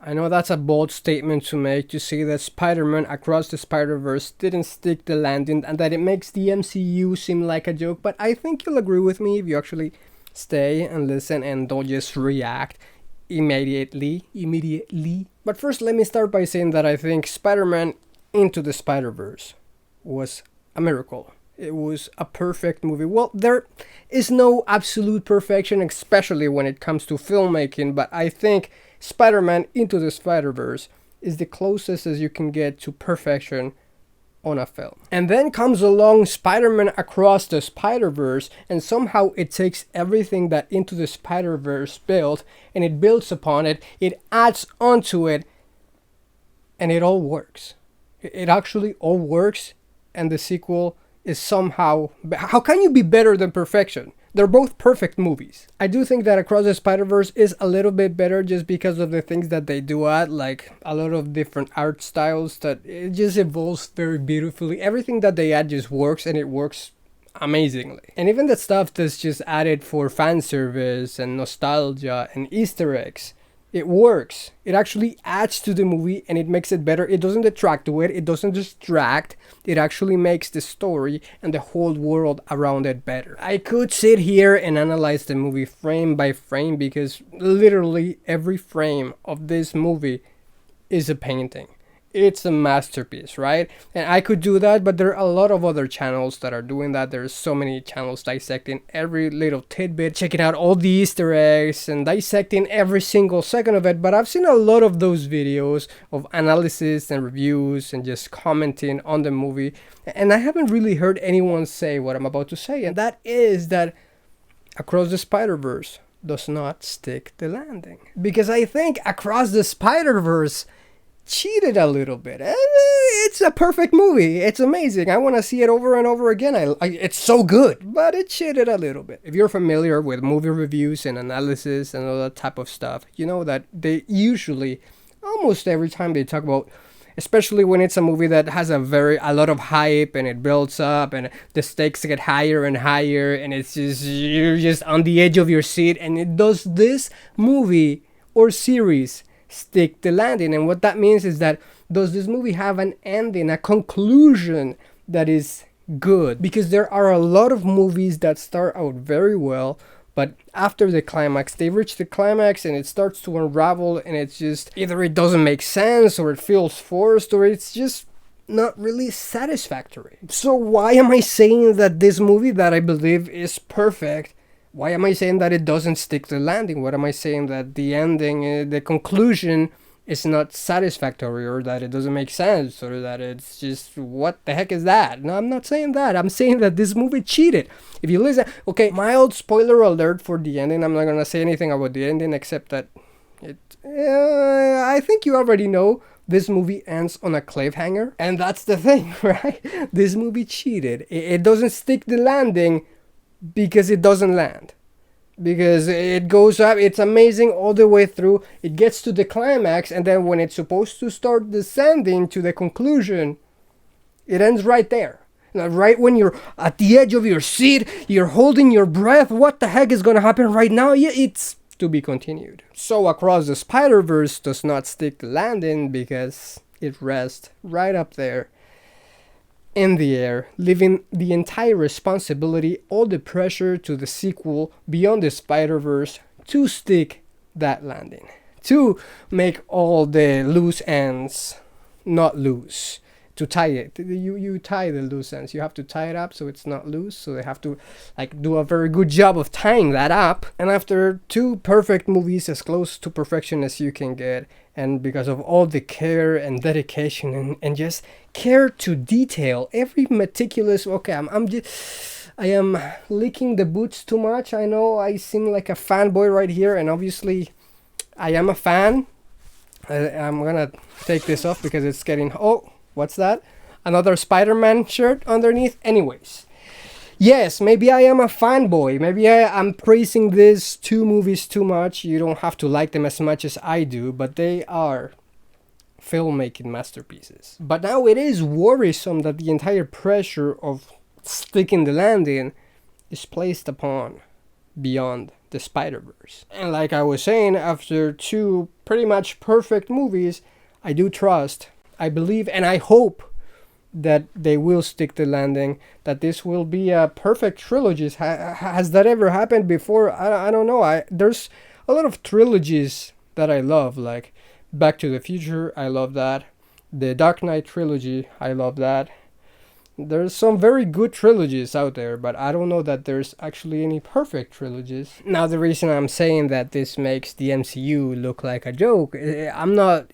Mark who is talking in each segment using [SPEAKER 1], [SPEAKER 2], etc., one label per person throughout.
[SPEAKER 1] I know that's a bold statement to make, to say that Spider-Man Across the Spider-Verse didn't stick the landing and that it makes the MCU seem like a joke, but I think you'll agree with me if you actually stay and listen and don't just react immediately. But first, let me start by saying that I think Spider-Man Into the Spider-Verse was a miracle. It was a perfect movie. Well, there is no absolute perfection, especially when it comes to filmmaking, but I think Spider-Man Into the Spider-Verse is the closest as you can get to perfection on a film. And then comes along Spider-Man Across the Spider-Verse, and somehow it takes everything that Into the Spider-Verse built, and it builds upon it, it adds onto it, and it all works. It actually all works, and the sequel is somehow... How can you be better than perfection? They're both perfect movies. I do think that Across the Spider-Verse is a little bit better just because of the things that they do add, like a lot of different art styles that it just evolves very beautifully. Everything that they add just works, and it works amazingly. And even the stuff that's just added for fan service and nostalgia and Easter eggs, it works. It actually adds to the movie and it makes it better. It doesn't detract to it. It doesn't distract. It actually makes the story and the whole world around it better. I could sit here and analyze the movie frame by frame because literally every frame of this movie is a painting. It's a masterpiece, right? And I could do that, but there are a lot of other channels that are doing that. There's so many channels dissecting every little tidbit, checking out all the Easter eggs and dissecting every single second of it. But I've seen a lot of those videos of analysis and reviews and just commenting on the movie. And I haven't really heard anyone say what I'm about to say. And that is that Across the Spider-Verse does not stick the landing. Because I think Across the Spider-Verse cheated a little bit. It's a perfect movie. It's amazing. I want to see it over and over again. It's so good, but it cheated a little bit. If you're familiar with movie reviews and analysis and all that type of stuff, you know that they usually, almost every time they talk about, especially when it's a movie that has a lot of hype and it builds up and the stakes get higher and higher and it's just, you're just on the edge of your seat, and it does this movie or series stick the landing. And what that means is that, does this movie have an ending, a conclusion that is good? Because there are a lot of movies that start out very well, but after the climax, they reach the climax and it starts to unravel, and it's just either it doesn't make sense or it feels forced or it's just not really satisfactory. So why am I saying that this movie that I believe is perfect, why am I saying that it doesn't stick the landing? What am I saying that the ending, the conclusion is not satisfactory, or that it doesn't make sense, or that it's just, what the heck is that? No, I'm not saying that. I'm saying that this movie cheated. If you listen, okay, mild spoiler alert for the ending. I'm not gonna say anything about the ending except that I think you already know this movie ends on a cliffhanger, and that's the thing, right? This movie cheated. It doesn't stick the landing because it doesn't land, because it goes up, it's amazing all the way through, it gets to the climax, and then when it's supposed to start descending to the conclusion, it ends right there. Now, right when you're at the edge of your seat, you're holding your breath, what the heck is gonna happen right now? Yeah, it's to be continued. So Across the Spider-Verse does not stick the landing because it rests right up there in the air, leaving the entire responsibility, all the pressure to the sequel Beyond the Spider-Verse to stick that landing, to make all the loose ends not loose, to tie it. You tie the loose ends. You have to tie it up so it's not loose. So they have to do a very good job of tying that up. And after two perfect movies, as close to perfection as you can get, and because of all the care and dedication and just care to detail, every meticulous. Okay, I am licking the boots too much. I know I seem like a fanboy right here, and obviously I am a fan. I'm gonna take this off because it's getting... Oh, what's that? Another Spider-Man shirt underneath? Anyways. Yes, maybe I am a fanboy. Maybe I'm praising these two movies too much. You don't have to like them as much as I do, but they are filmmaking masterpieces. But now it is worrisome that the entire pressure of sticking the landing is placed upon beyond the Spider-Verse. And like I was saying, after two pretty much perfect movies, I do trust, I believe, and I hope that they will stick the landing, that this will be a perfect trilogy. Has that ever happened before? I don't know. There's a lot of trilogies that I love, like Back to the Future, I love that. The Dark Knight trilogy, I love that. There's some very good trilogies out there, but I don't know that there's actually any perfect trilogies. Now, the reason I'm saying that this makes the MCU look like a joke, I'm not,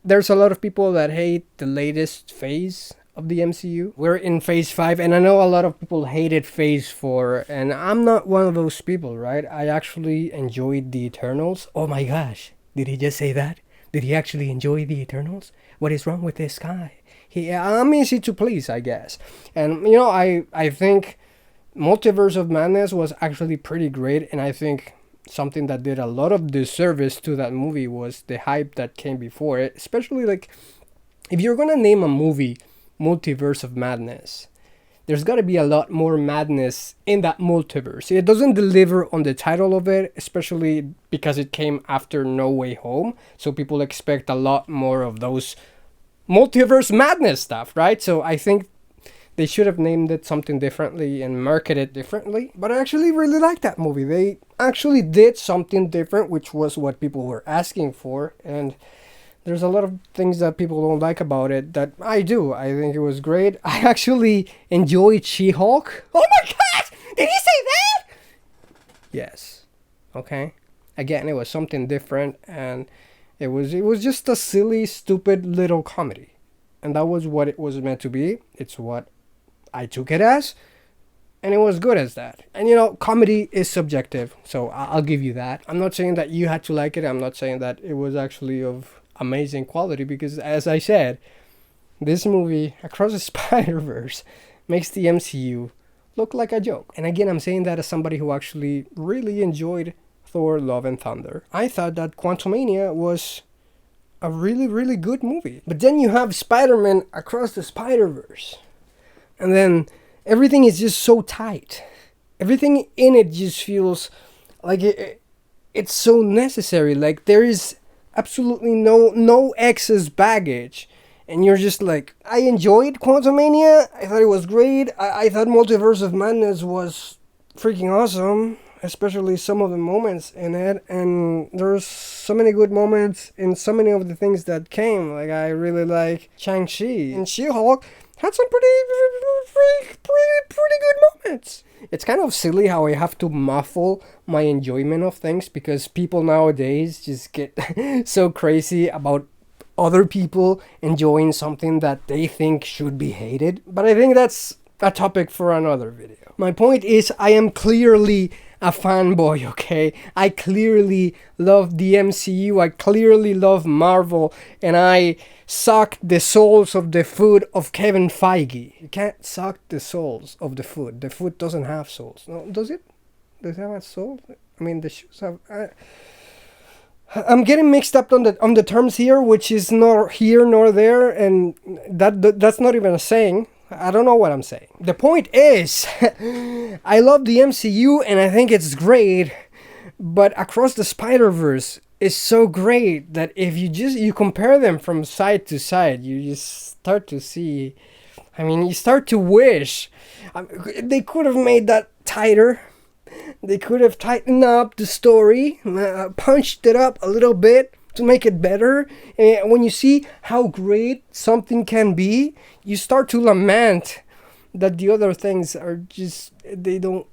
[SPEAKER 1] there's a lot of people that hate the latest phase of the MCU. We're in phase 5, and I know a lot of people hated phase 4, and I'm not one of those people, right? I actually enjoyed the Eternals. Oh my gosh, did he just say that? Did he actually enjoy the Eternals? What is wrong with this guy? I'm easy to please, I guess. And, I think Multiverse of Madness was actually pretty great, and I think something that did a lot of disservice to that movie was the hype that came before it. Especially, like, if you're gonna name a movie Multiverse of Madness, there's gotta be a lot more madness in that multiverse. It doesn't deliver on the title of it, especially because it came after No Way Home, so people expect a lot more of those multiverse madness stuff, right? So I think they should have named it something differently and marketed it differently. But I actually really like that movie. They actually did something different, which was what people were asking for. And there's a lot of things that people don't like about it that I do. I think it was great. I actually enjoyed She-Hulk. Oh my gosh! Did he say that? Yes. Okay. Again, it was something different, and it was just a silly, stupid little comedy. And that was what it was meant to be. It's what I took it as. And it was good as that. And comedy is subjective, so I'll give you that. I'm not saying that you had to like it. I'm not saying that it was actually of amazing quality, because as I said, this movie, Across the Spider-Verse, makes the MCU look like a joke. And again, I'm saying that as somebody who actually really enjoyed Thor, Love and Thunder. I thought that Quantumania was a really, really good movie. But then you have Spider-Man Across the Spider-Verse. And then everything is just so tight. Everything in it just feels like it's so necessary. Like there is absolutely no excess baggage. And you're just like, I enjoyed Quantumania. I thought it was great. I thought Multiverse of Madness was freaking awesome. Especially some of the moments in it, and there's so many good moments in so many of the things that came. Like I really like Shang-Chi, and She-Hulk had some pretty good moments. It's kind of silly how I have to muffle my enjoyment of things, because people nowadays just get so crazy about other people enjoying something that they think should be hated. But I think that's a topic for another video. My point is, I am clearly a fanboy, okay? I clearly love the MCU, I clearly love Marvel, and I suck the souls of the food of Kevin Feige. You can't suck the souls of the food. The food doesn't have souls. No, does it? Does it have a soul? I mean, the shoes have... I'm getting mixed up on the terms here, which is nor here nor there, and that's not even a saying. I don't know what I'm saying. The point is, I love the MCU and I think it's great, but Across the Spider-Verse is so great that if you compare them from side to side, you just start to see, you start to wish they could have made that tighter. They could have tightened up the story, punched it up a little bit to make it better. And when you see how great something can be, you start to lament that the other things are just, they don't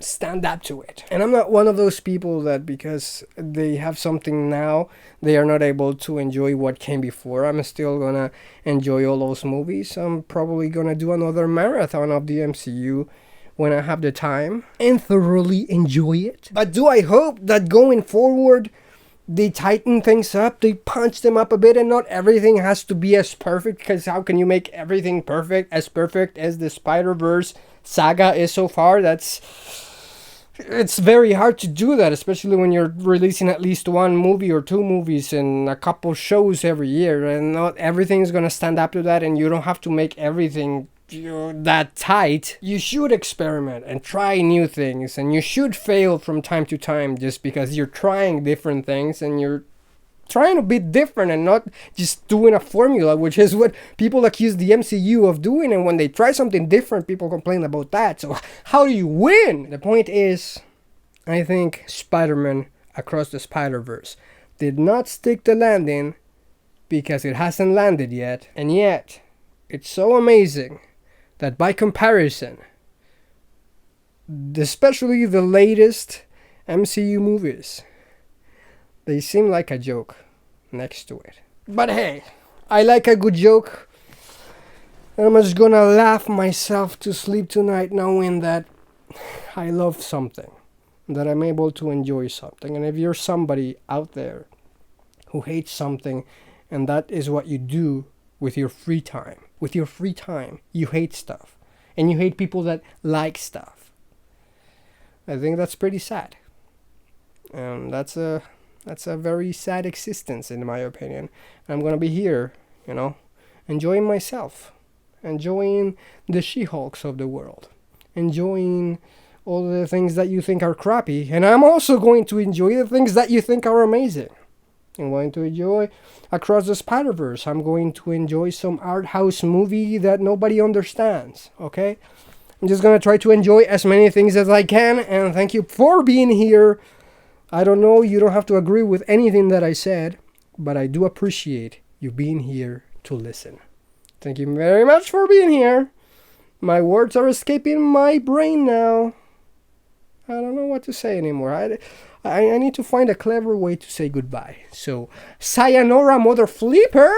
[SPEAKER 1] stand up to it. And I'm not one of those people that because they have something now, they are not able to enjoy what came before. I'm still gonna enjoy all those movies. I'm probably gonna do another marathon of the MCU when I have the time and thoroughly enjoy it. But do I hope that going forward they tighten things up, they punch them up a bit, and not everything has to be as perfect, because how can you make everything perfect as the Spider-Verse saga is so far? It's very hard to do that, especially when you're releasing at least one movie or two movies and a couple shows every year, and not everything's gonna stand up to that, and you don't have to make everything you're that tight, you should experiment and try new things, and you should fail from time to time just because you're trying different things and you're trying to be different and not just doing a formula, which is what people accuse the MCU of doing. And when they try something different, people complain about that. So how do you win? The point is, I think Spider-Man Across the Spider-Verse did not stick the landing because it hasn't landed yet. And yet, it's so amazing that by comparison, especially the latest MCU movies, they seem like a joke next to it. But hey, I like a good joke. I'm just gonna laugh myself to sleep tonight knowing that I love something, that I'm able to enjoy something. And if you're somebody out there who hates something and that is what you do with your free time, you hate stuff. And you hate people that like stuff. I think that's pretty sad. And that's a very sad existence, in my opinion. And I'm gonna be here, enjoying myself, enjoying the She-Hulks of the world, enjoying all the things that you think are crappy, and I'm also going to enjoy the things that you think are amazing. I'm going to enjoy Across the Spider-Verse. I'm going to enjoy some art house movie that nobody understands, okay? I'm just gonna try to enjoy as many things as I can, and thank you for being here. I don't know, you don't have to agree with anything that I said, but I do appreciate you being here to listen. Thank you very much for being here. My words are escaping my brain now. I don't know what to say anymore. I need to find a clever way to say goodbye. So, sayonara, mother flipper!